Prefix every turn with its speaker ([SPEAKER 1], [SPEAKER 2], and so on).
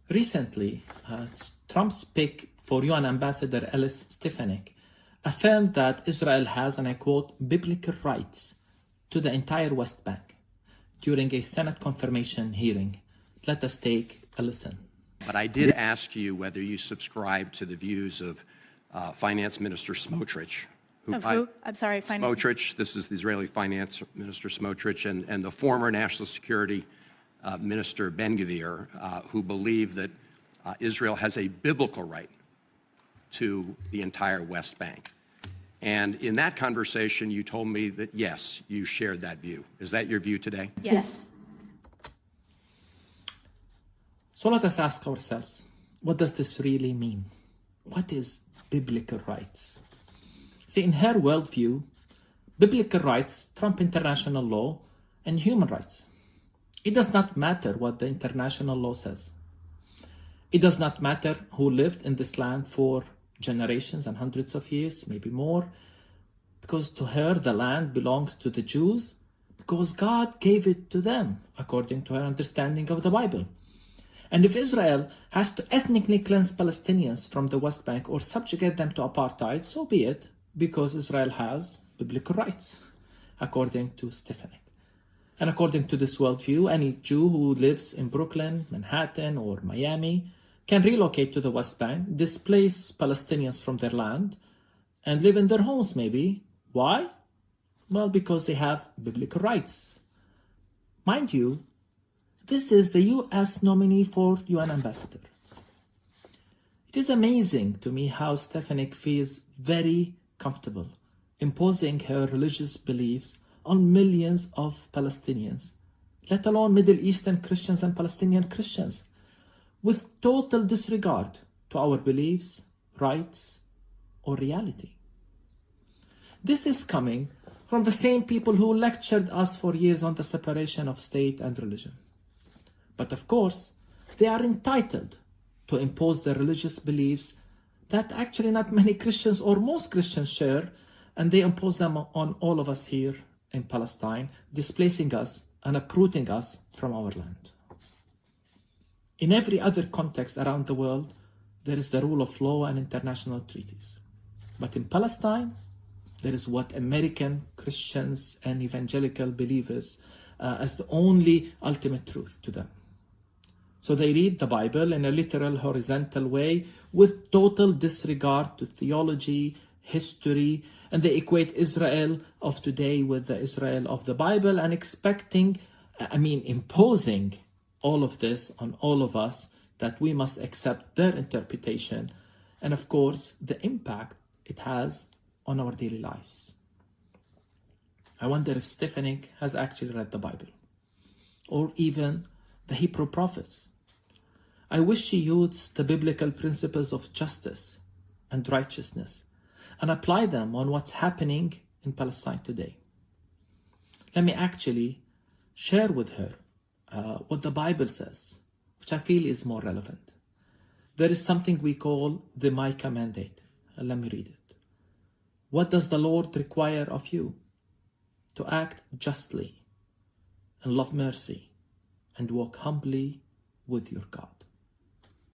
[SPEAKER 1] Recently, Trump's pick for UN Ambassador Elise Stefanik affirmed that Israel has, and I quote, biblical rights to the entire West Bank during a Senate confirmation hearing. Let us take a listen.
[SPEAKER 2] But I did ask you whether you subscribe to the views of Finance Minister Smotrich.
[SPEAKER 3] Who? I'm sorry,
[SPEAKER 2] Smotrich, this is the Israeli Finance Minister Smotrich, and the former National Security Minister Ben-Gvir, who believe that Israel has a biblical right to the entire West Bank. And in that conversation, you told me that, yes, you shared that view. Is that your view today?
[SPEAKER 3] Yes.
[SPEAKER 1] So let us ask ourselves, what does this really mean? What is biblical rights? See, in her worldview, biblical rights trump international law and human rights. It does not matter what the international law says. It does not matter who lived in this land for generations and hundreds of years, maybe more, because to her the land belongs to the Jews because God gave it to them, according to her understanding of the Bible. And if Israel has to ethnically cleanse Palestinians from the West Bank or subjugate them to apartheid, so be it, because Israel has biblical rights, according to Stefanik. And according to this worldview, any Jew who lives in Brooklyn, Manhattan, or Miami can relocate to the West Bank, displace Palestinians from their land, and live in their homes maybe. Why? Well, because they have biblical rights. Mind you, this is the US nominee for UN ambassador. It is amazing to me how Stefanik feels very comfortable imposing her religious beliefs on millions of Palestinians, let alone Middle Eastern Christians and Palestinian Christians, with total disregard to our beliefs, rights, or reality. This is coming from the same people who lectured us for years on the separation of state and religion. But of course, they are entitled to impose their religious beliefs that actually not many Christians or most Christians share, and they impose them on all of us here in Palestine, displacing us and uprooting us from our land. In every other context around the world, there is the rule of law and international treaties. But in Palestine, there is what American Christians and evangelical believers as the only ultimate truth to them. So they read the Bible in a literal, horizontal way with total disregard to theology, history, and they equate Israel of today with the Israel of the Bible and imposing all of this on all of us, that we must accept their interpretation, and of course, the impact it has on our daily lives. I wonder if Stefanik has actually read the Bible, or even the Hebrew prophets. I wish she used the biblical principles of justice and righteousness and apply them on what's happening in Palestine today. Let me actually share with her what the Bible says, which I feel is more relevant. There is something we call the Micah mandate. Let me read it. What does the Lord require of you? To act justly and love mercy and walk humbly with your God.